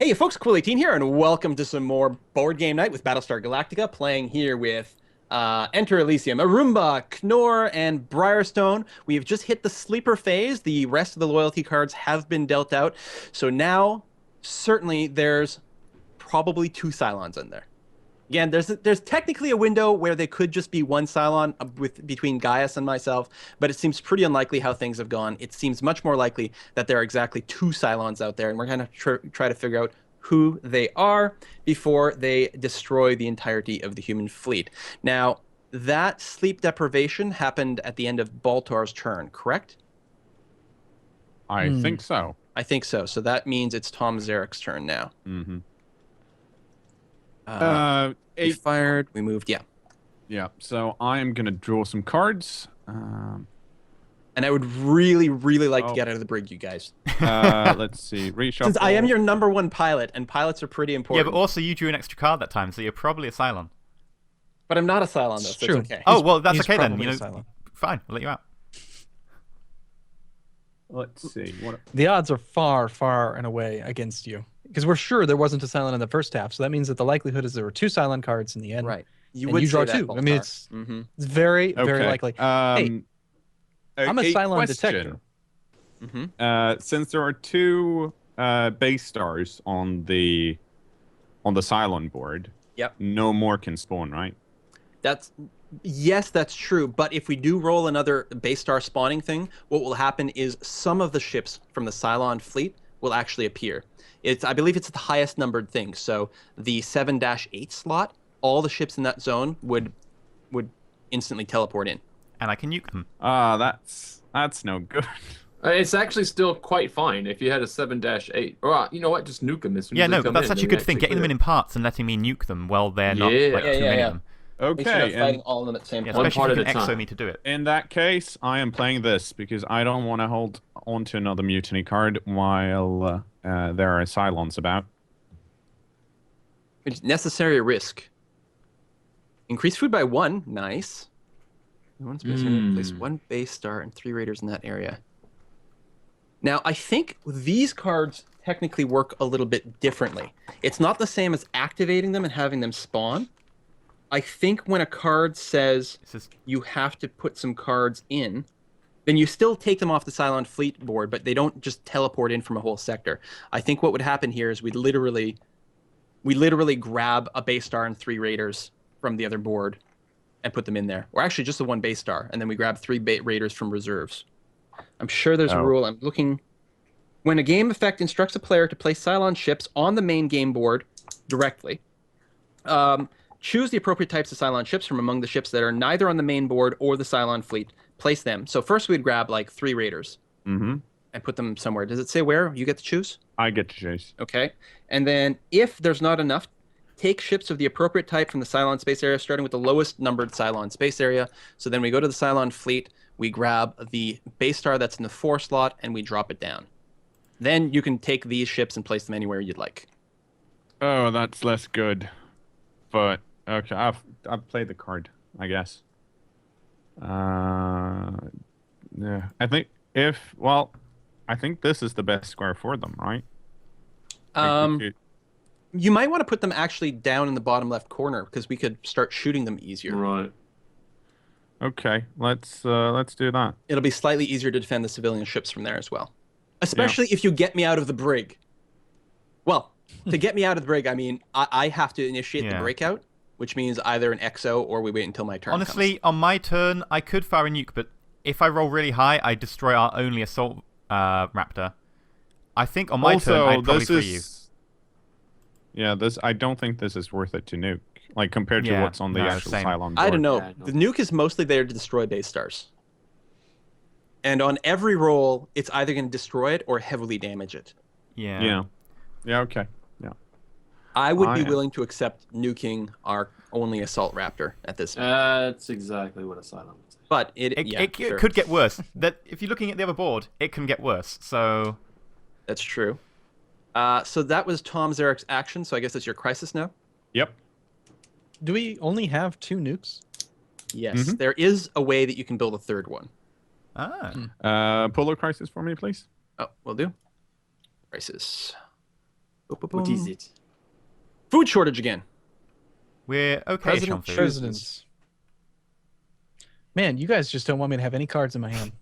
Hey folks, Cool18 here, and welcome to some more board game night with Battlestar Galactica, playing here with EnterElysium, Arumba, Knorr, and Briarstone. We've just hit the sleeper phase. The rest of the loyalty cards have been dealt out. So now, certainly, there's probably two Cylons in there. Again, there's technically a window where they could just be one Cylon between Gaius and myself, but it seems pretty unlikely how things have gone. It seems much more likely that there are exactly two Cylons out there, and we're going to try to figure out who they are before they destroy the entirety of the human fleet. Now, that sleep deprivation happened at the end of Baltar's turn, correct? I think so. I think so. So that means it's Tom Zarek's turn now. Mm-hmm. We fired. We moved. Yeah. Yeah. So I am gonna draw some cards. And I would really, really like to get out of the brig, you guys. Let's see. Reshuffle. Since I am your #1 pilot, and pilots are pretty important. Yeah, but also you drew an extra card that time, so you're probably a Cylon. But I'm not a Cylon, though, so true. it's okay. Oh, well, that's he's okay then. probably You a know, Cylon. fine, I'll let you out. Let's see. What? The odds are far, far and away against you. Because we're sure there wasn't a Cylon in the first half, so that means that the likelihood is there were two Cylon cards in the end. Right. You And would you draw say that, two. I Baltar. mean, it's very, very likely. Hey, I'm a Cylon detector. Since there are two base stars on the Cylon board, Yep. no more can spawn, right? Yes, that's true. But if we do roll another base star spawning thing, what will happen is some of the ships from the Cylon fleet will actually appear. I believe it's the highest numbered thing. So the 7-8 slot, all the ships in that zone would instantly teleport in. And I can nuke them. That's no good. It's actually still quite fine if you had a 7-8. Or, you know what, just nuke them as soon Yeah, as they no, but come that's in. such a They good thing. actually Getting them in parts and letting me nuke them while they're not Yeah. like Yeah, too yeah, many yeah. of them. Make sure Okay, they're fighting all of them at the same Yeah, time. especially part if you at a can exo time. me to do it. in that case, I am playing this because I don't want to hold on to another mutiny card while there are Cylons about. It's necessary risk. Increase food by 1. Nice. Place 1 base star and 3 raiders in that area. Now, I think these cards technically work a little bit differently. It's not the same as activating them and having them spawn. I think when a card says you have to put some cards in, then you still take them off the Cylon fleet board, but they don't just teleport in from a whole sector. I think what would happen here is we literally grab a base star and 3 raiders from the other board and put them in there. Or actually just the 1 base star, and then we grab 3 raiders from reserves. I'm sure there's a rule. I'm looking. When a game effect instructs a player to place Cylon ships on the main game board directly, choose the appropriate types of Cylon ships from among the ships that are neither on the main board or the Cylon fleet. Place them. So first we'd grab like 3 raiders and put them somewhere. Does it say where? You get to choose? I get to choose. Okay. And then if there's not enough, take ships of the appropriate type from the Cylon space area, starting with the lowest numbered Cylon space area. So then we go to the Cylon fleet, we grab the base star that's in the 4 slot, and we drop it down. Then you can take these ships and place them anywhere you'd like. Oh, that's less good. But okay, I've played the card, I guess. Yeah, I think I think this is the best square for them, right? You might want to put them actually down in the bottom left corner because we could start shooting them easier. Right. Okay, let's do that. It'll be slightly easier to defend the civilian ships from there as well. Especially if you get me out of the brig. Well, to get me out of the brig, I mean, I have to initiate the breakout, which means either an XO or we wait until my turn Honestly, comes. on my turn, I could fire a nuke, but if I roll really high, I destroy our only assault raptor. I think on my turn, I'd probably free you. Yeah, I don't think this is worth it to nuke, like compared to what's on the actual Cylon board. I don't know. Yeah, no. The nuke is mostly there to destroy base stars. And on every roll, it's either going to destroy it or heavily damage it. Yeah. Yeah, okay. Yeah. I would be willing to accept nuking our only assault raptor at this point. That's exactly what a Cylon would say. But It sure. could get worse. If you're looking at the other board, it can get worse. So That's true. So that was Tom Zarek's action, so I guess it's your crisis now? Yep. Do we only have 2 nukes? Yes. There is a way that you can build a 3rd one. ah. Polar crisis for me, please. Oh, will do. Crisis. What is it? Food shortage again. We're okay on food. Presidents. Man, you guys just don't want me to have any cards in my hand.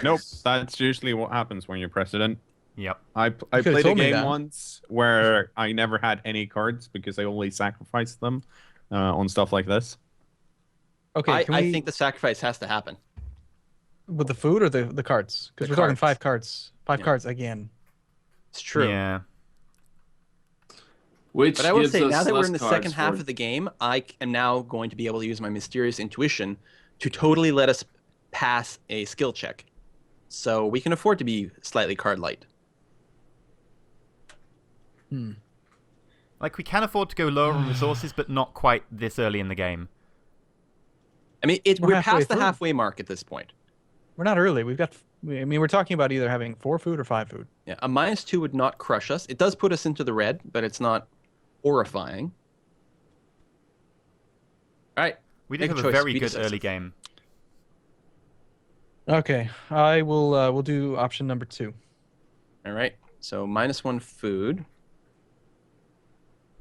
Nope, that's usually what happens when you're president. Yep. I could've played a told me game that. once where I never had any cards because I always sacrificed them on stuff like this. Okay, I think the sacrifice has to happen. with the food or the cards? Because The we're talking cards. 5 cards. 5 Yeah. cards again. It's true. Yeah. Which But I will gives say, us now that we're less in the cards second half for- of the game, I am now going to be able to use my mysterious intuition to totally let us pass a skill check. So we can afford to be slightly card light. Like, we can afford to go lower on resources, but not quite this early in the game. I mean, We're we're halfway past the through. halfway mark at this point. We're not early. I mean, we're talking about either having 4 food or 5 food. Yeah, a -2 would not crush us. It does put us into the red, but it's not horrifying. All right. We did Make a have a choice. very Be good decisive. early game. Okay, I will. We'll do option number 2. All right. So -1 food.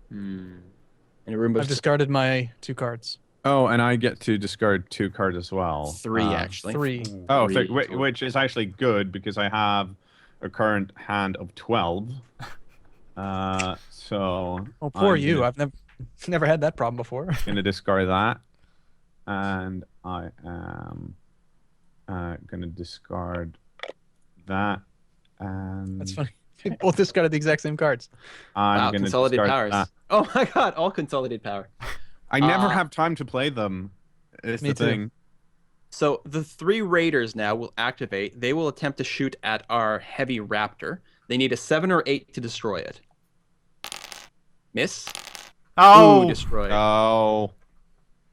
Hmm. And a room of I've discarded my 2 cards. Oh, and I get to discard 2 cards as well. 3, actually. 3. Oh, Three. which is actually good because I have a current hand of 12. So. Oh, poor I'm you. Gonna, I've never had that problem before. gonna discard that, and I am gonna discard that, and That's funny. We both discarded the exact same cards. I'm Wow, gonna consolidated discard powers. that. Oh my god, all consolidated power. I never have time to play them. Is Me the too. thing. So the 3 raiders now will activate. They will attempt to shoot at our heavy raptor. They need a 7 or 8 to destroy it. Miss. Oh! Ooh, destroy. Oh.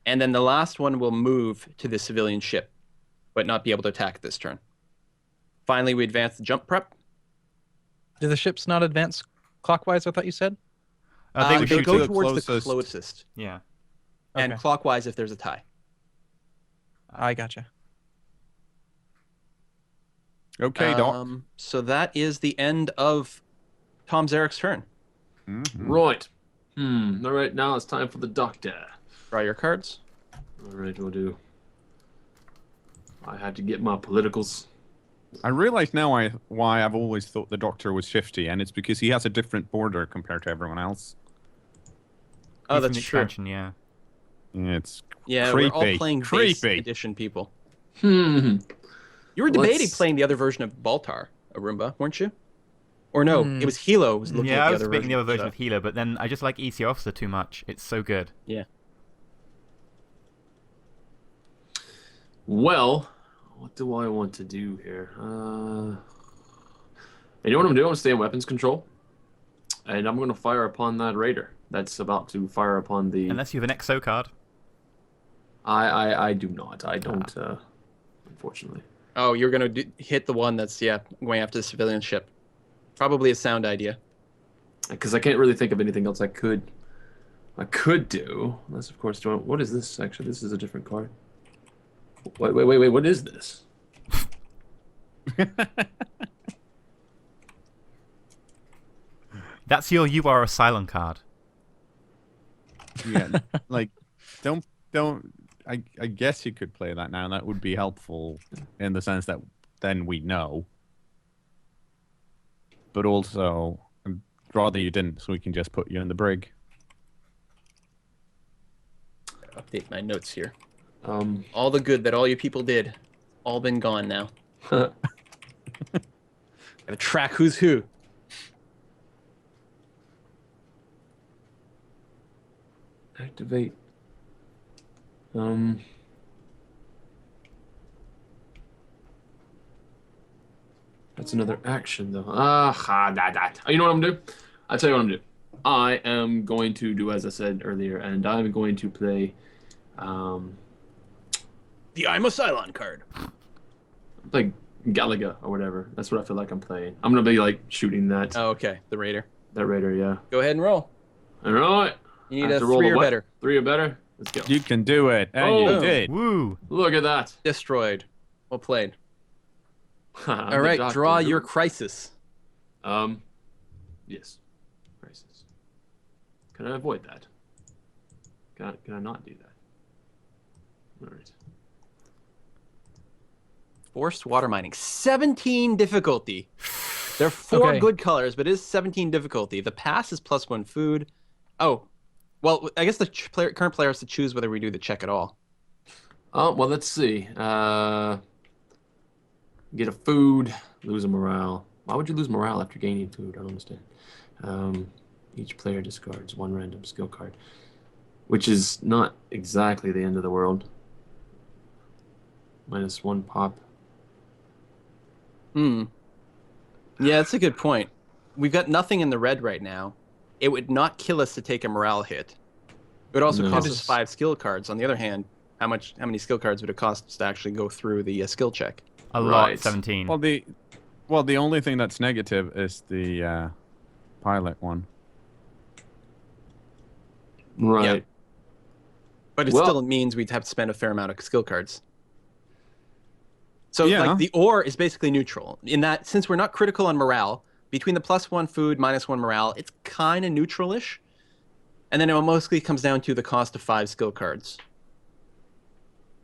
And then the last one will move to the civilian ship, but not be able to attack this turn. Finally, we advance the jump prep. Do the ships not advance clockwise? I thought you said. They would they shoot go to the towards the closest. closest, Yeah. and Okay. clockwise if there's a tie. I gotcha. Okay, Doc. So that is the end of Tom Zarek's turn. Mhm. Right. All right, now it's time for the doctor. Draw your cards. All right, we'll do. I had to get my politicals. I realize now why I've always thought the Doctor was 50, and it's because he has a different border compared to everyone else. Oh, He's an that's true. expansion, yeah. It's Yeah, creepy. we're all playing base creepy. edition people. Hmm. You were debating Let's- playing the other version of Baltar, Arumba, weren't you? Or no, it was Hilo who was looking Yeah, at I the was other debating the other version stuff. of Healer, but then I just like EC Officer too much. It's so good. Yeah. Well, what do I want to do here? You know what I'm doing? I'm going to stay in weapons control. And I'm going to fire upon that raider that's about to fire upon the... Unless you have an XO card. I do not. I don't, unfortunately. Oh, you're going to hit the one that's, going after the civilian ship. Probably a sound idea. Because I can't really think of anything else I could do. Unless, of course, what is this, actually? This is a different card. Wait, what is this? That's your You Are a Cylon card. Yeah, like don't. I guess you could play that now. That would be helpful in the sense that then we know. But also, I'd rather you didn't, so we can just put you in the brig. Update my notes here. Um, All the good that all you people did, all been gone now. Gotta track who's who. activate. That's another action, though. You know what I'm gonna do? I'll tell you what I'm gonna do. I am going to do as I said earlier, and I'm going to play, The I'm a Cylon card. like Galaga or whatever. That's what I feel like I'm playing. I'm gonna be like shooting that Oh, okay. The Raider. that raider. Yeah. Go ahead and roll. All right. You I need have a to roll 3 a or what? better. 3 or better. Let's go. You can do it, and Oh. you Boom. did. Woo! Look at that. Destroyed. Well played. I'm All the right, doctor. draw your crisis. Yes. crisis. Can I avoid that? Can I not do that? All right. Forced water mining. 17 difficulty. There are 4 Okay. good colors, but it is 17 difficulty. The pass is +1 food. Oh, well, I guess the current player has to choose whether we do the check at all. Oh, well, let's see. Get a food, lose a morale. Why would you lose morale after gaining food? I don't understand. Each player discards 1 random skill card, which is not exactly the end of the world. -1 pop. Yeah, that's a good point. We've got nothing in the red right now. It would not kill us to take a morale hit. It would also No. cost us 5 skill cards. On the other hand, how many skill cards would it cost us to actually go through the skill check? A lot, Right. 17. Well, the only thing that's negative is the pilot one. Right. Yeah. But it Well- still means we'd have to spend a fair amount of skill cards. So Yeah. like the ore is basically neutral in that since we're not critical on morale, between the +1 food, -1 morale, it's kind of neutral-ish. And then it mostly comes down to the cost of 5 skill cards.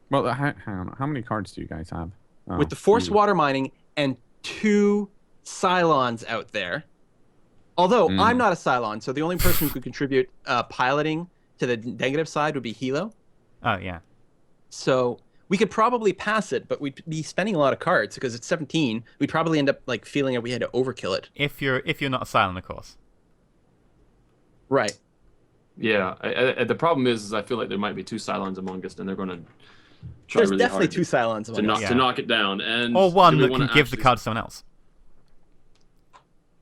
Well, hang on. How many cards do you guys have? Oh, With the forced you- water mining and 2 Cylons out there. Although I'm not a Cylon, so the only person who could contribute piloting to the negative side would be Hilo. Oh, yeah. So we could probably pass it, but we'd be spending a lot of cards because it's 17. We'd probably end up like feeling like we had to overkill it. If you're not a Cylon, of course. Right. Yeah. The problem is I feel like there might be 2 Cylons among us, and they're going to try There's really definitely hard 2 Cylons to among knock us. Yeah. to knock it down. And Or one do we that wanna can give the actually- card to someone else.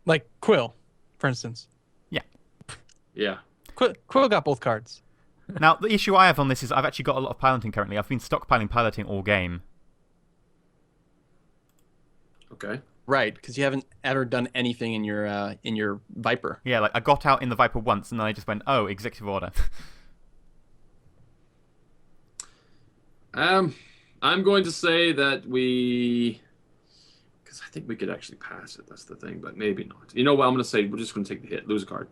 Like Quill, for instance. Yeah. Quill got both cards. Now, the issue I have on this is I've actually got a lot of piloting currently. I've been stockpiling piloting all game. Okay. Right, because you haven't ever done anything in your Viper. Yeah, like I got out in the Viper once and then I just went, oh, executive order. I'm going to say that because I think we could actually pass it. That's the thing, but maybe not. You know what? I'm going to say we're just going to take the hit, lose a card.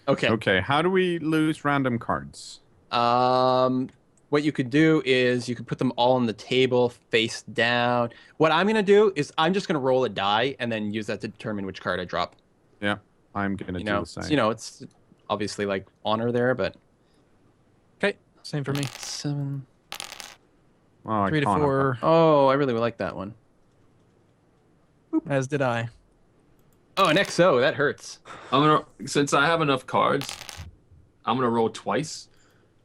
Okay. Okay, how do we lose random cards? What you could do is you could put them all on the table face down. What I'm going to do is I'm just going to roll a die and then use that to determine which card I drop. Yeah, I'm gonna do the same. It's obviously like honor there, but Okay, same for me. 7. Oh, I 3 to can't. 4, Oh, I really would like that one. as did I. Oh, an XO, that hurts. Since I have enough cards, I'm gonna roll twice.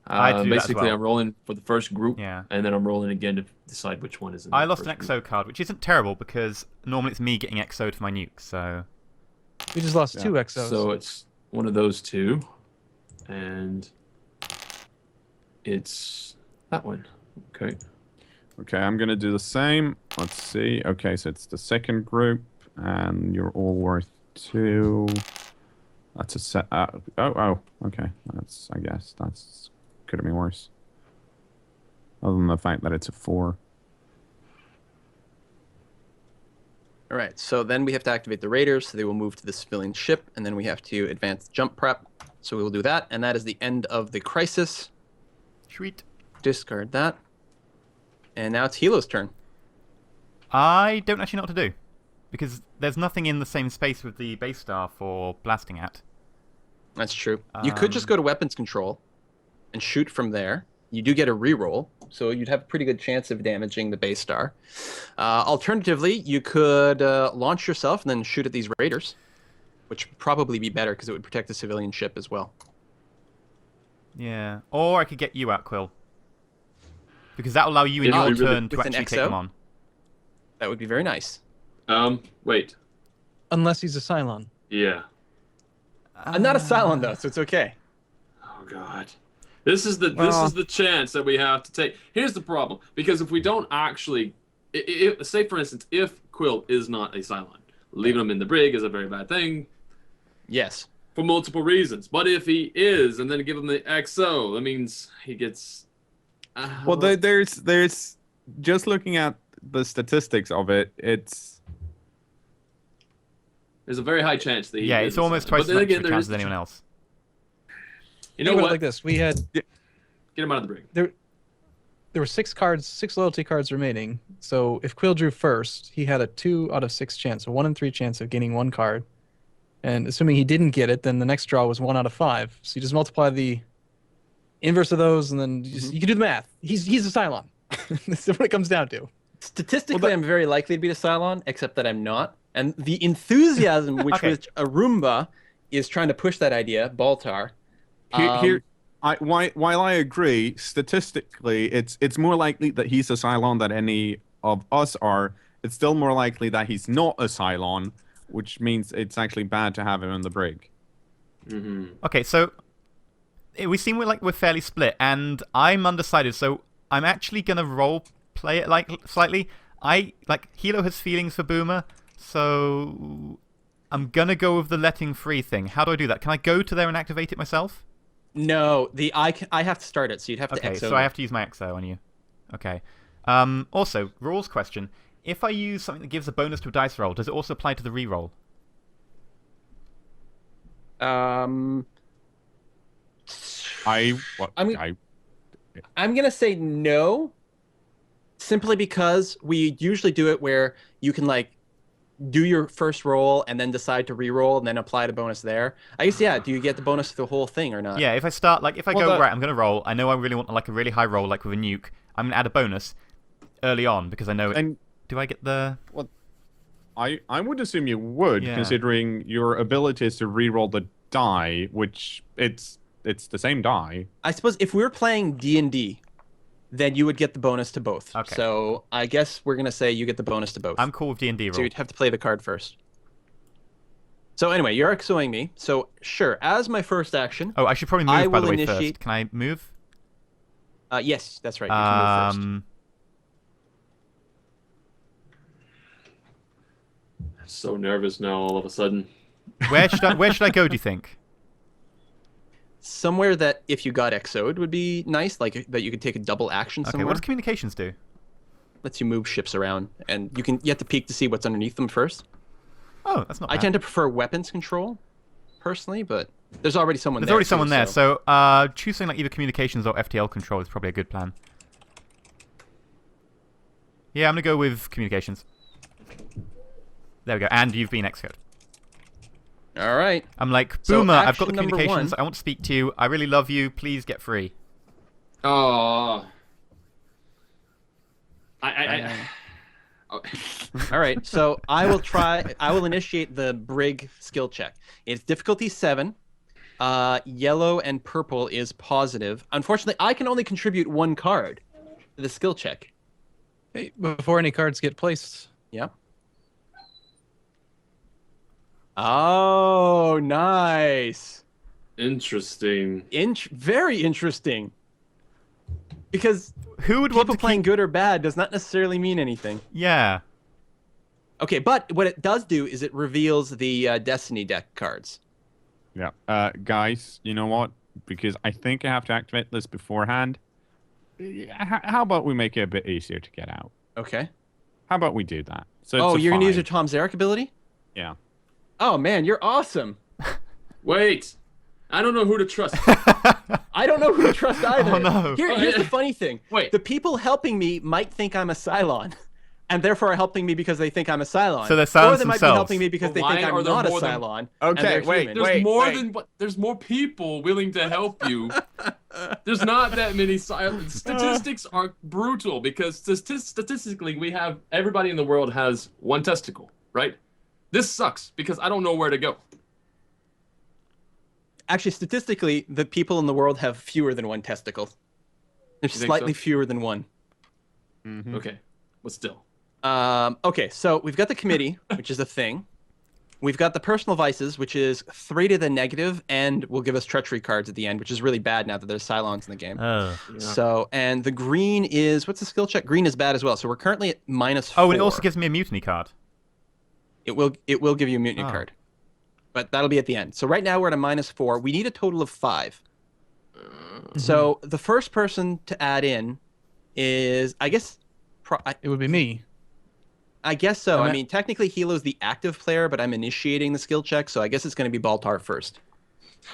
I do that as basically, well. I'm rolling for the first group, Yeah. and then I'm rolling again to decide which one is in I the lost an first group. XO card, which isn't terrible because normally it's me getting XO'd for my nuke, so... We just lost 2 XOs. So it's one of those 2, and it's that one. Okay. Okay, I'm gonna do the same. Let's see. Okay, so it's the second group, and you're all worth 2. That's a set. Okay. I guess that's could have been worse. Other than the fact that it's a 4. All right, so then we have to activate the raiders, so they will move to the civilian ship, and then we have to advance jump prep. So we will do that, and that is the end of the crisis. Sweet. Discard that. And now it's Hilo's turn. I don't actually know what to do. Because there's nothing in the same space with the base star for blasting at. That's true. You could just go to weapons control and shoot from there. You do get a reroll, so you'd have a pretty good chance of damaging the base star. Alternatively, you could launch yourself and then shoot at these raiders, which would probably be better because it would protect the civilian ship as well. Yeah. Or I could get you out, Quill. Because that will allow you in Yeah, your really- turn to with an actually take XO? them on. That would be very nice. Wait. Unless he's a Cylon. Yeah. I'm not a Cylon though, so it's okay. Oh God. This is the chance that we have to take. Here's the problem, because if we don't actually, say for instance, if Quill is not a Cylon, leaving him in the brig is a very bad thing Yes. for multiple reasons. But if he is, and then give him the XO, that means he gets. Well, there's just looking at the statistics of it. It's There's a very high chance that he Yeah, is it's a almost Cylon. twice But as then much again, of a there chance is as anyone else. You know Think about it what? like this: we had Get him out of the brig. there were 6 loyalty cards remaining. So if Quill drew first, he had a 2 out of 6 chance, a 1 in 3 chance of gaining 1 card. And assuming he didn't get it, then the next draw was 1 out of 5. So you just multiply the inverse of those, and then you can do the math. He's a Cylon. That's what it comes down to. Statistically, I'm very likely to be a Cylon, except that I'm not. And the enthusiasm which which Arumba is trying to push that idea, Baltar. While I agree, statistically, it's more likely that he's a Cylon than any of us are. It's still more likely that he's not a Cylon, which means it's actually bad to have him in the brig. Okay, so we seem we're fairly split, and I'm undecided. So I'm actually gonna role play it slightly. Hilo has feelings for Boomer, so I'm gonna go with the letting free thing. How do I do that? Can I go to there and activate it myself? No, I have to start it, so you'd have to Okay, exo. so I have to use my exo on you. Okay. Also, rules question. If I use something that gives a bonus to a dice roll, does it also apply to the reroll? I'm gonna say no, simply because we usually do it where you can do your first roll and then decide to re-roll and then apply the bonus there. I guess, yeah, do you get the bonus for the whole thing or not? Yeah, if I start, right, I'm going to roll, I know I really want a really high roll, like with a nuke, I'm going to add a bonus early on because I know it. Do I get the... Well, I would assume you would, considering your ability is to re-roll the die, which it's the same die. I suppose if we were playing D&D, then you would get the bonus to both. Okay. So I guess we're going to say you get the bonus to both. I'm cool with D&D roll. So you'd have to play the card first. So anyway, you're exoing me. So sure, as my first action... Oh, I should probably move, by the way, first. Can I move? Yes, that's right. You can move first. I'm so nervous now all of a sudden. Where should I go, do you think? Somewhere that if you got exoed would be nice, like that you could take a double action somewhere. Okay, what does communications do? Lets you move ships around, and you have to peek to see what's underneath them first. Oh, that's not bad. I tend to prefer weapons control, personally, but there's already someone there. There's already someone there, so choosing like either communications or FTL control is probably a good plan. Yeah, I'm gonna go with communications. There we go, and you've been exoed. All right. I'm like, So Boomer, I've got the action number communications. 1. I want to speak to you. I really love you. Please get free. Oh. All right. So I will initiate the brig skill check. It's difficulty 7. Yellow and purple is positive. Unfortunately, I can only contribute 1 card to the skill check. Hey, before any cards get placed. Yeah. Oh, nice. Interesting. Very interesting. Because who would want people to playing good or bad does not necessarily mean anything. Yeah. Okay, but what it does do is it reveals the Destiny deck cards. Yeah. Guys, you know what? Because I think I have to activate this beforehand. How about we make it a bit easier to get out? Okay. How about we do that? So you're going to use your Tom Zarek ability? Yeah. Oh, man, you're awesome. Wait. I don't know who to trust. I don't know who to trust either. Oh, no. Here's the funny thing. Wait. The people helping me might think I'm a Cylon, and therefore are helping me because they think I'm a Cylon. So they're Cylons or they might be themselves. helping me because they think I'm not a Cylon. Okay, wait. There's more people willing to help you. There's not that many Cylons. Statistics are brutal because statistically everybody in the world has 1 testicle, right? This sucks because I don't know where to go. Actually, statistically, the people in the world have fewer than 1 testicle. There's slightly fewer than 1. Mm-hmm. Okay, but still. Okay, so we've got the committee, which is a thing. We've got the personal vices, which is 3 to the negative, and will give us treachery cards at the end, which is really bad now that there's Cylons in the game. Oh. Yeah. So, and the green is, what's the skill check? Green is bad as well. So we're currently at -4. Oh, and it also gives me a mutiny card. It will give you a mutiny card. But that'll be at the end. So right now we're at a -4. We need a total of 5. So the first person to add in is, I guess... It would be me. I guess so. I'm I at- mean, technically Hilo's the active player, but I'm initiating the skill check, so I guess it's going to be Baltar first.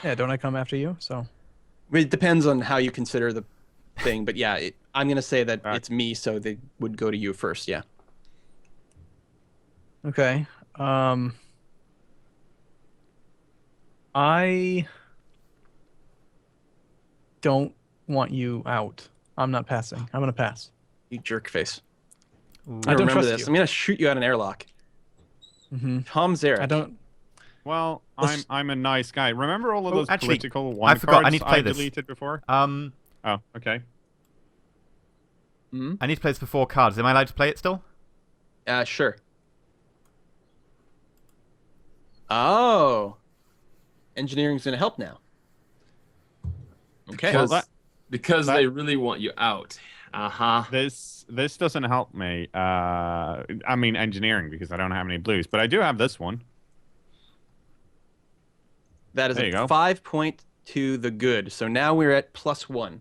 Yeah, don't I come after you? So It depends on how you consider the thing, but yeah, I'm going to say that Back. it's me, so they would go to you first, yeah. okay. I don't want you out. I'm not passing. I'm gonna pass. You jerk face. Ooh. I don't Remember trust this. you. I'm going to shoot you out an airlock. Mm-hmm. Tom Zarek. I don't. Well, Let's- I'm a nice guy. Remember all of Oh, those actually, political I one forgot, I cards need to play this. deleted before? Um, Oh, okay. Hmm? I need to play this for 4 cards. Am I allowed to play it still? Sure. Oh. Engineering's going to help now. Okay. Because, that- because that- they really want you out. Uh-huh. This doesn't help me. I mean engineering because I don't have any blues, but I do have this one. That is There you a go. 5 point to the good. So now we're at +1.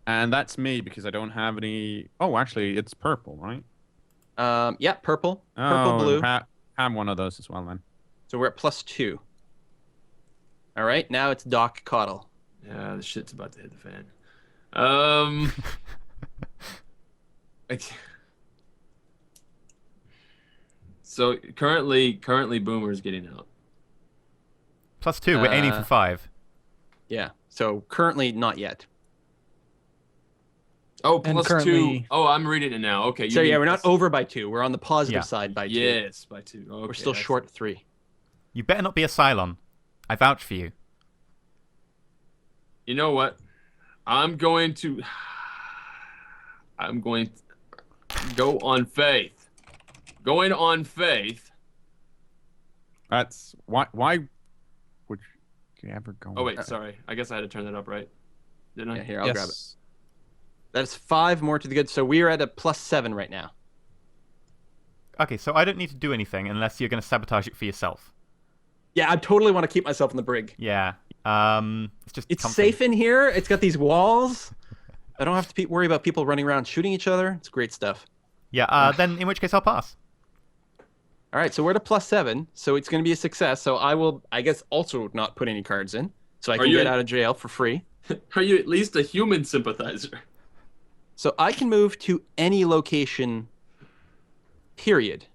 And that's me because I don't have any. Oh, actually, it's purple, right? Yeah, purple. Oh, Purple, blue. Have one of those as well, then. So we're at +2. All right, now it's Doc Coddle. Yeah, the shit's about to hit the fan. I- So currently Boomer's getting out. +2. We're aiming for 5. Yeah. So currently not yet. Oh, And +2. currently- Oh, I'm reading it now. Okay. So mean yeah, we're not plus- over by 2. We're on the positive Yeah. side by 2. Yes, by 2. Okay, We're still I see. short 3. You better not be a Cylon. I vouch for you. You know what? I'm going to go on faith. Going on faith. That's why would you ever go? Oh wait, sorry. I guess I had to turn that up, right? Didn't I? Yeah, here, I'll yes. grab it. That's 5 more to the good. So we are at a +7 right now. Okay, so I don't need to do anything unless you're going to sabotage it for yourself. Yeah, I totally want to keep myself in the brig. Yeah. It's just It's comfy. safe in here. It's got these walls. I don't have to worry about people running around shooting each other. It's great stuff. Yeah, then in which case I'll pass. All right, so we're at a +7, so it's going to be a success. So I will, I guess, also not put any cards in, so I can you- get out of jail for free. Are you at least a human sympathizer? So I can move to any location. Period.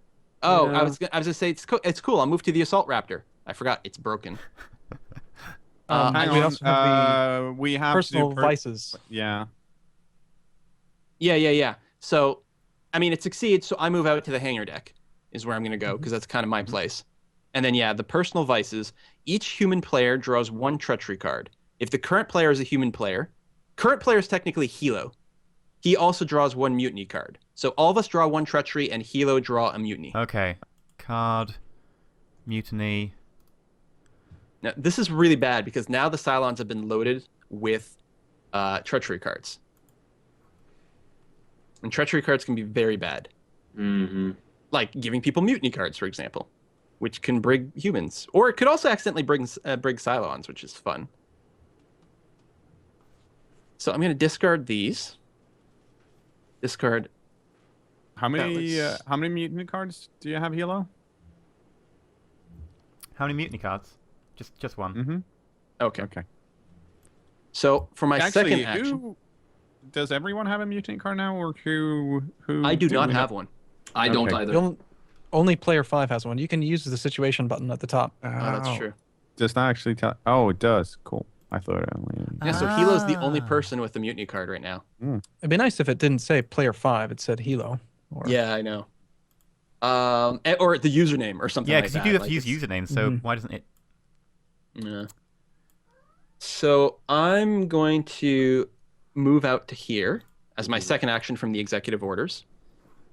Oh, Yeah. I was gonna say it's cool. I'll move to the assault raptor. I forgot it's broken. Hang we on. also have We the have personal to vices. Yeah. Yeah. So, I mean, it succeeds. So I move out to the hangar deck is where I'm gonna go because that's kind of my place. And then yeah, the personal vices. Each human player draws 1 treachery card. If the current player is a human player, current player is technically Hilo. He also draws 1 mutiny card. So all of us draw 1 treachery, and Hilo draw a mutiny. Okay. Card. Mutiny. Now, this is really bad because now the Cylons have been loaded with treachery cards. And treachery cards can be very bad. Mm-hmm. Like giving people mutiny cards, for example, which can brig humans. Or it could also accidentally brig Cylons, which is fun. So I'm going to discard these. Discard. How many? let's- How many mutiny cards do you have, Hilo? How many mutiny cards? Just 1. Mm-hmm. Okay. Okay. So for my second Actually, action, does everyone have a mutiny card now, or who? I do not have one. I don't Okay. either. Only player 5 has one. You can use the situation button at the top. Oh, that's true. Does that actually tell? Oh, it does. Cool. I thought it only. Yeah, so Hilo's the only Ah. person with the mutiny card right now. It'd be nice if it didn't say player 5. It said Hilo. Or... Yeah, I know. Or the username or something Yeah, like because that. you do have like to use it's- usernames, so Mhm. why doesn't it? Yeah. So I'm going to move out to here as my second action from the executive orders.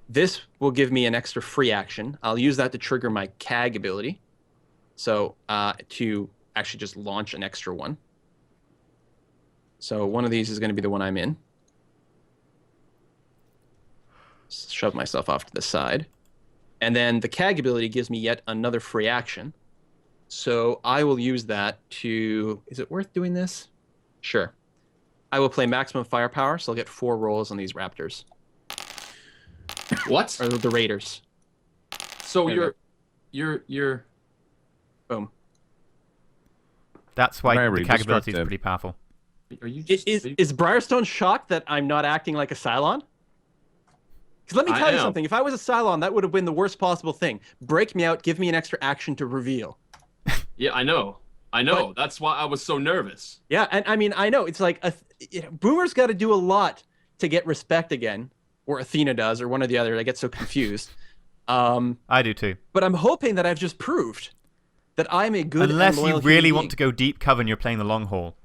This will give me an extra free action. I'll use that to trigger my CAG ability. So to actually just launch an extra one. So one of these is going to be the one I'm in. Shove myself off to the side. And then the CAG ability gives me yet another free action. So I will use that to... Is it worth doing this? Sure. I will play maximum firepower, so I'll get 4 rolls on these raptors. What? Or the raiders. So Yeah, you're. Boom. That's why Very the CAG ability is destructive. pretty powerful. Are you just? Is Briarstone shocked that I'm not acting like a Cylon? Because let me I tell you am. something. If I was a Cylon, that would have been the worst possible thing. Break me out, give me an extra action to reveal. Yeah, I know. That's why I was so nervous. Yeah, and I mean, I know it's like Boomer's got to do a lot to get respect again, or Athena does, or one or the other. I get so confused. I do too. But I'm hoping that I've just proved that I'm a good. Unless and you loyal really human want to being. go deep cover and you're playing the long haul.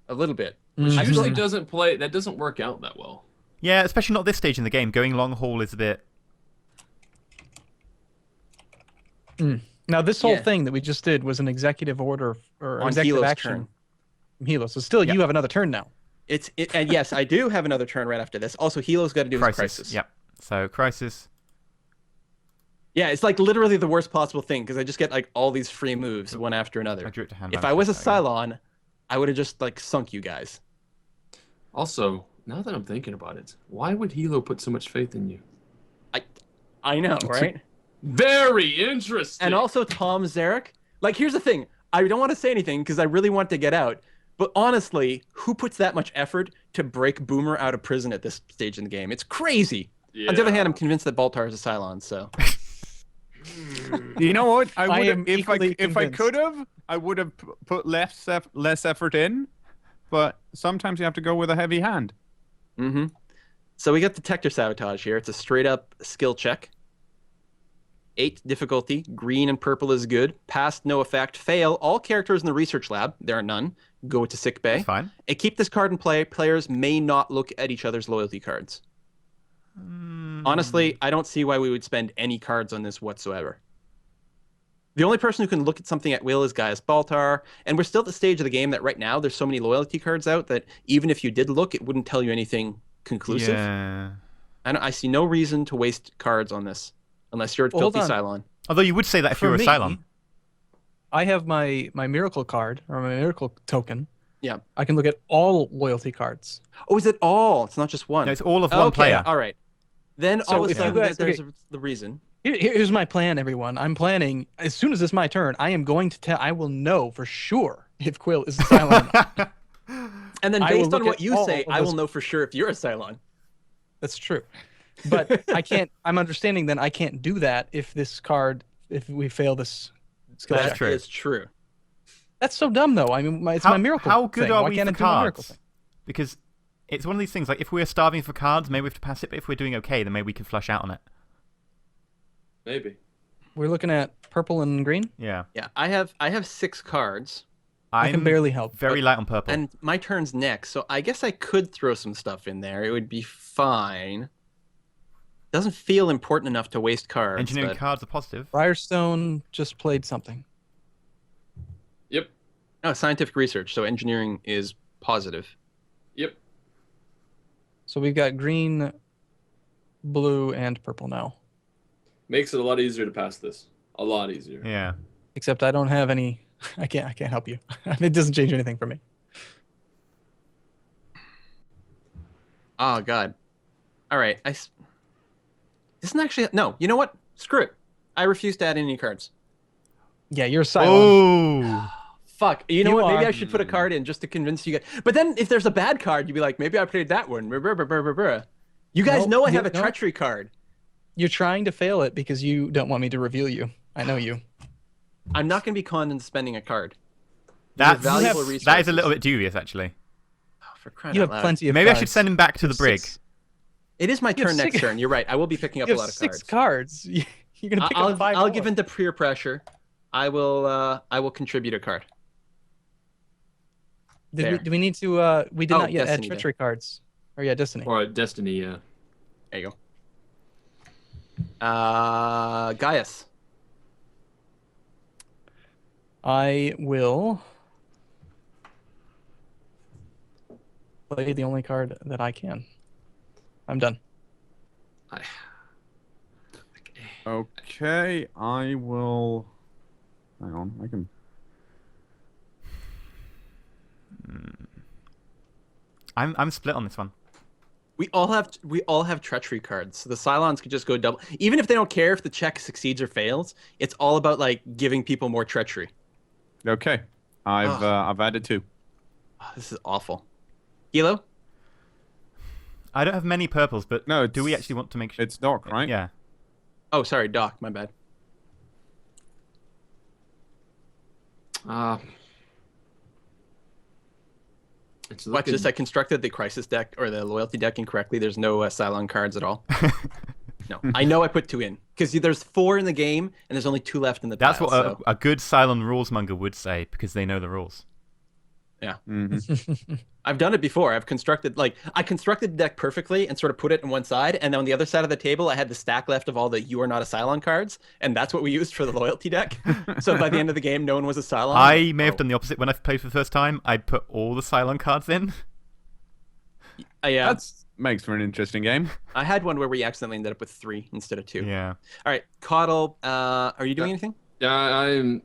A little bit. Which usually doesn't play. That doesn't work out that well. Yeah, especially not this stage in the game. Going long haul is a bit. Now, this whole Yeah. thing that we just did was an executive order or On executive Hilo's action turn. from Hilo. So still, Yep. you have another turn now. And yes, I do have another turn right after this. Also, Hilo's got to do his crisis. Yep. So crisis. Yeah, it's like literally the worst possible thing because I just get like all these free moves one after another. I drew it to hand. If I was a Cylon, I would have just like sunk you guys. Also, now that I'm thinking about it, why would Hilo put so much faith in you? I know, right? Very interesting. And also Tom Zarek. Like, here's the thing. I don't want to say anything because I really want to get out. But honestly, who puts that much effort to break Boomer out of prison at this stage in the game? It's crazy. Yeah. On the other hand, I'm convinced that Baltar is a Cylon, so. You know what? I would am if I equally convinced. could have, I would have put less effort in. But sometimes you have to go with a heavy hand. Mm-hmm. So we got Detector Sabotage here. It's a straight up skill check. 8 difficulty. Green and purple is good. Pass, no effect. Fail. All characters in the research lab, there are none, go to sick bay. That's fine. And keep this card in play. Players may not look at each other's loyalty cards. Honestly, I don't see why we would spend any cards on this whatsoever. The only person who can look at something at will is Gaius Baltar, and we're still at the stage of the game that right now there's so many loyalty cards out that even if you did look, it wouldn't tell you anything conclusive. Yeah. I see no reason to waste cards on this unless you're a Well, hold filthy on. Cylon. Although you would say that if For you were a me, Cylon. I have my miracle card or my miracle token. Yeah. I can look at all loyalty cards. Oh, is it all? It's not just one. No, it's all of one okay, player. all right. Then So all of a if you sudden guys- there's okay. the reason. Here's my plan, everyone. I'm planning as soon as it's my turn. I am going to tell. I will know for sure if Quill is a Cylon. And then I will based on look what at you all say, of I will those- know for sure if you're a Cylon. That's true, but I can't. I'm understanding then I can't do that if we fail this skill That's check. true. Is true. That's so dumb, though. I mean, it's my miracle. How good thing. are Why we can't for I do my miracle cards? thing? Because it's one of these things, like, if we're starving for cards, maybe we have to pass it, but if we're doing okay, then maybe we can flush out on it. Maybe. We're looking at purple and green. Yeah. Yeah, I have 6 cards, I can I'm barely help. very light on purple. and my turn's next, so I guess I could throw some stuff in there. It would be fine. Doesn't feel important enough to waste cards. Engineering but... cards are positive. Firestone just played something. Yep. No, scientific research, so engineering is positive. Yep. So we've got green, blue, and purple now. Makes it a lot easier to pass this. A lot easier. Yeah. Except I don't have any. I can't help you. It doesn't change anything for me. Oh god. All right, isn't actually no. You know what? Screw it. I refuse to add any cards. Yeah, you're a Cylon. Oh. Fuck. You know You what? Maybe are. I should put a card in just to convince you guys. But then if there's a bad card, you'd be like, maybe I played that one. Brr, brr, brr, brr, brr. You guys Nope, know I you- have a nope. treachery card. You're trying to fail it because you don't want me to reveal you. I know you. I'm not going to be conned into spending a card. That's, valuable that is a resources. little bit dubious, actually. Oh, for crying You out have loud. plenty of. Maybe I cards. should send him back to the You have brig. six- It is my You have turn next six- turn. You're right. I will be picking up You a have lot of 6 cards. cards. You're gonna pick up 5 I'll more. give in to peer pressure. I will contribute a card. There. Do we need to? We did Oh, not yet add Destiny treachery cards. Or yeah, Destiny. Or Destiny, yeah. There you go. Gaius. I will play the only card that I can. I'm done. Okay, I will. Hang on, I can. I'm split on this one. We all have treachery cards. So the Cylons could just go double. Even if they don't care if the check succeeds or fails, it's all about like giving people more treachery. Okay. I've added 2. Oh, this is awful. Hilo? I don't have many purples, but No, do we actually want to make sure? It's Doc, right? Yeah. Oh, sorry, Doc. My bad. It's Watch looking... this. I constructed the crisis deck or the loyalty deck incorrectly. There's no Cylon cards at all. No, I know I put 2 in because there's 4 in the game and there's only 2 left in the That's pile, what so... a good Cylon rules monger would say because they know the rules. Yeah. Mm-hmm. I've done it before. I constructed the deck perfectly and sort of put it on one side, and then on the other side of the table I had the stack left of all the You Are Not a Cylon cards, and that's what we used for the loyalty deck. So by the end of the game no one was a Cylon. I may have done the opposite. When I played for the first time, I put all the Cylon cards in. Yeah. That makes for an interesting game. I had one where we accidentally ended up with 3 instead of 2. Yeah. All right, Coddle, are you doing anything? I'm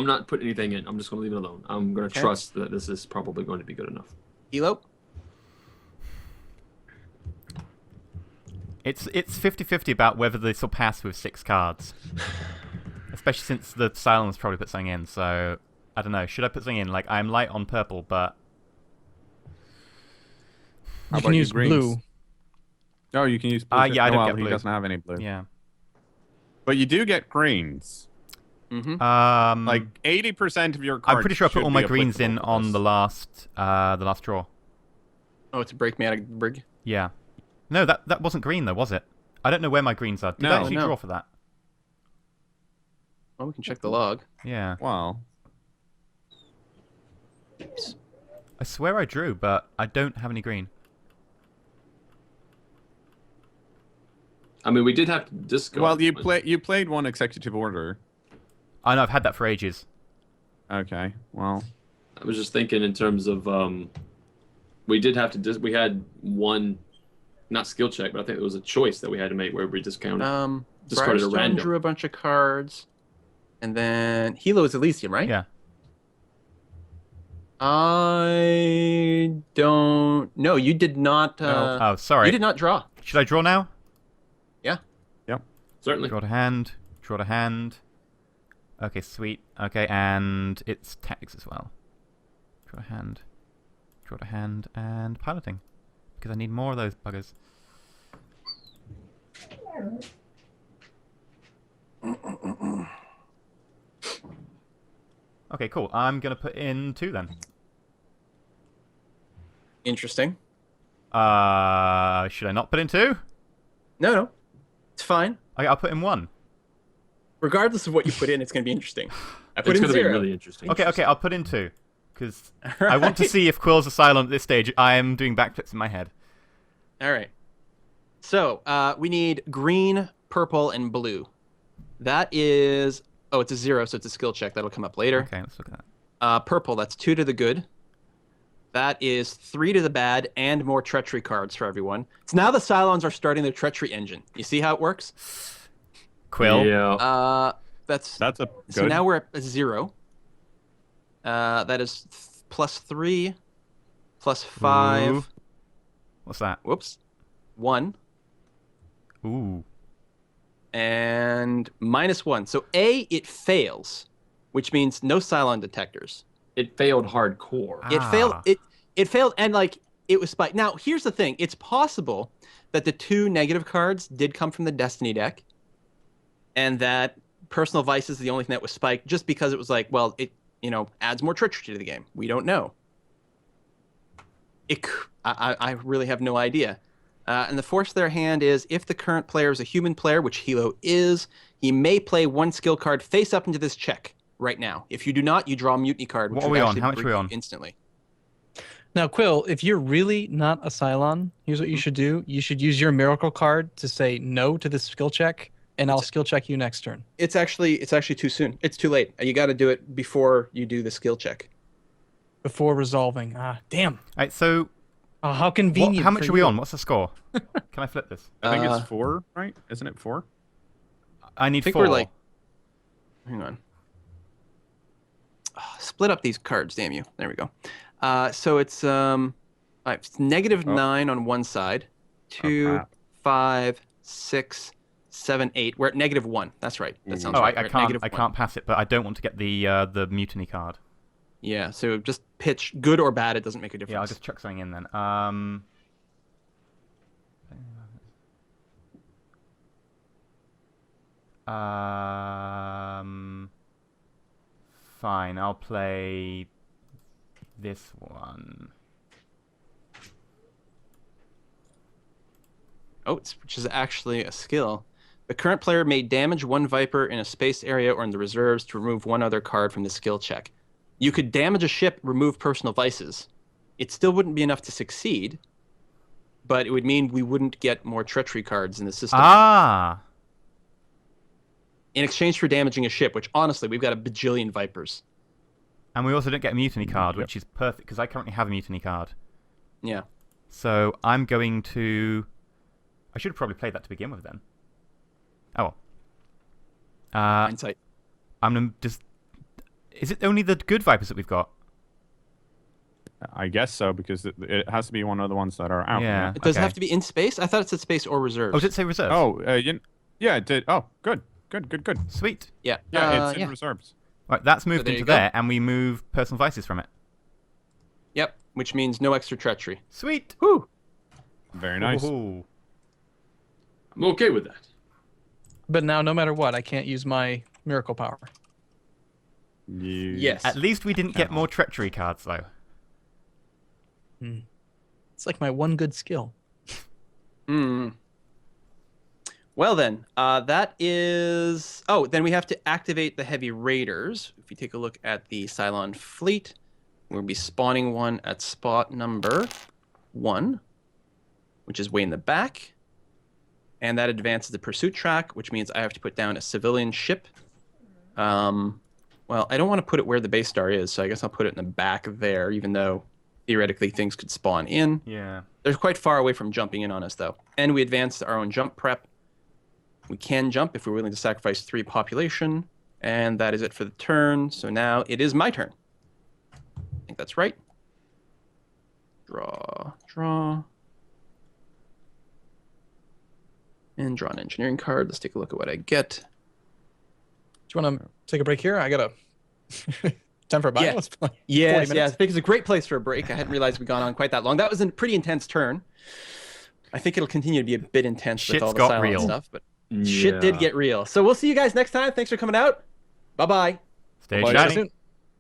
not putting anything in. I'm just gonna leave it alone. I'm gonna trust that this is probably going to be good enough. Hilo? It's 50-50 about whether this will pass with 6 cards. Especially since the Cylons probably put something in, so... I don't know. Should I put something in? Like, I'm light on purple, but... You can use blue. Oh, you can use blue. Yeah, I don't get He blue. doesn't have any blue. Yeah. But you do get greens. Mm-hmm. Like 80% of your cards. I'm pretty sure I put all my greens in applicable to on this. the last draw. Oh, it's a break me out of the brig? Yeah. No, that wasn't green though, was it? I don't know where my greens are. Did I actually draw for that? Well, we can check the log. Yeah. Wow. I swear I drew, but I don't have any green. I mean, we did have to discard. Well, you played one executive order. I know, I've had that for ages. Okay. Well. I was just thinking in terms of we did have to we had one, not skill check, but I think it was a choice that we had to make where we discounted discarded a Briarstone random. drew a bunch of cards, and then Hilo is Elysium, right? Yeah. I don't. No, you did not. Oh, sorry. You did not draw. Should I draw now? Yeah. Yep. Certainly. Draw to hand. Draw to hand. Okay, sweet. Okay, and it's tactics as well. Draw to hand. Draw to hand, and piloting. Because I need more of those buggers. Okay, cool. I'm going to put in 2 then. Interesting. Should I not put in 2? No. It's fine. Okay, I'll put in 1. Regardless of what you put in, it's going to be interesting. I put It's in going to be 0. really interesting. Okay, I'll put in 2. Because I want to see if Quill's a Cylon at this stage. I am doing backflips in my head. All right. So we need green, purple, and blue. That is... Oh, it's a 0, so it's a skill check. That'll come up later. Okay, let's look at that. Purple, that's 2 to the good. That is 3 to the bad, and more treachery cards for everyone. So now the Cylons are starting their treachery engine. You see how it works? Quill? Yeah. That's a good. So now we're at a 0. That is +3, +5. Ooh. What's that? Whoops. 1. Ooh. And -1. So A, it fails, which means no Cylon detectors. It failed hardcore. It failed. It failed, and like it was spiked. Now here's the thing: it's possible that the 2 negative cards did come from the Destiny deck, and that Personal Vice is the only thing that was spiked, just because it was like, well, it adds more treachery to the game. We don't know. I really have no idea. And the force of their hand is if the current player is a human player, which Hilo is, he may play 1 skill card face up into this check right now. If you do not, you draw a mutiny card. Which What are we on? How much are we on? Instantly. Now, Quill, if you're really not a Cylon, here's what you should do. You should use your miracle card to say no to this skill check, and I'll skill check you next turn. It's actually too soon. It's too late. You got to do it before you do the skill check. Before resolving. Ah, damn. All right, so Oh, how convenient. how much for are we you. on? What's the score? Can I flip this? I think it's 4, right? Isn't it 4? I need I think 4. we're like... Hang on. Split up these cards, damn you. There we go. So it's -9 on one side, 2, crap. 5, 6, 7, 8. We're at -1. That's right. That sounds Oh, right. I We're at can't. I -1. can't pass it, but I don't want to get the mutiny card. Yeah. So just pitch good or bad. It doesn't make a difference. Yeah, I'll just chuck something in then. Fine. I'll play this one. Oh, which is actually a skill. The current player may damage one Viper in a space area or in the reserves to remove one other card from the skill check. You could damage a ship, remove personal vices. It still wouldn't be enough to succeed, but it would mean we wouldn't get more treachery cards in the system. Ah. In exchange for damaging a ship, which honestly, we've got a bajillion Vipers. And we also don't get a mutiny card, which is perfect because I currently have a mutiny card. Yeah. So I'm going to. I should have probably played that to begin with then. Oh well. Hindsight. I'm gonna just. Is it only the good Vipers that we've got? I guess so, because it has to be one of the ones that are out. Yeah. It does Okay. have to be in space? I thought it said space or reserves. Oh, did it say reserve? Oh, yeah, it did. Oh, good. Sweet. Yeah. Yeah, it's in yeah. reserves. Right, that's moved there you into go. there, and we move personal vices from it. Yep. Which means no extra treachery. Sweet. Whew. Very nice. Ooh. I'm okay with that. But now, no matter what, I can't use my miracle power. Yes. At least we didn't get more treachery cards, though. It's like my one good skill. Hmm. Well then, that is... Oh, then we have to activate the Heavy Raiders. If you take a look at the Cylon fleet, we'll be spawning one at spot number 1, which is way in the back. And that advances the pursuit track, which means I have to put down a civilian ship. Well, I don't want to put it where the base star is, so I guess I'll put it in the back there, even though theoretically things could spawn in. Yeah. They're quite far away from jumping in on us, though. And we advance our own jump prep. We can jump if we're willing to sacrifice 3 population. And that is it for the turn. So now it is my turn. I think that's right. Draw. And draw an engineering card. Let's take a look at what I get. Do you want to take a break here? I got a time for a Yeah. bio. Let's play 40 Yes, minutes. I think it's a great place for a break. I hadn't realized we'd gone on quite that long. That was a pretty intense turn. I think it'll continue to be a bit intense with Shit's all the got silent real. stuff, but shit did get real. So we'll see you guys next time. Thanks for coming out. Bye-bye. Stay Bye. shiny. See you soon.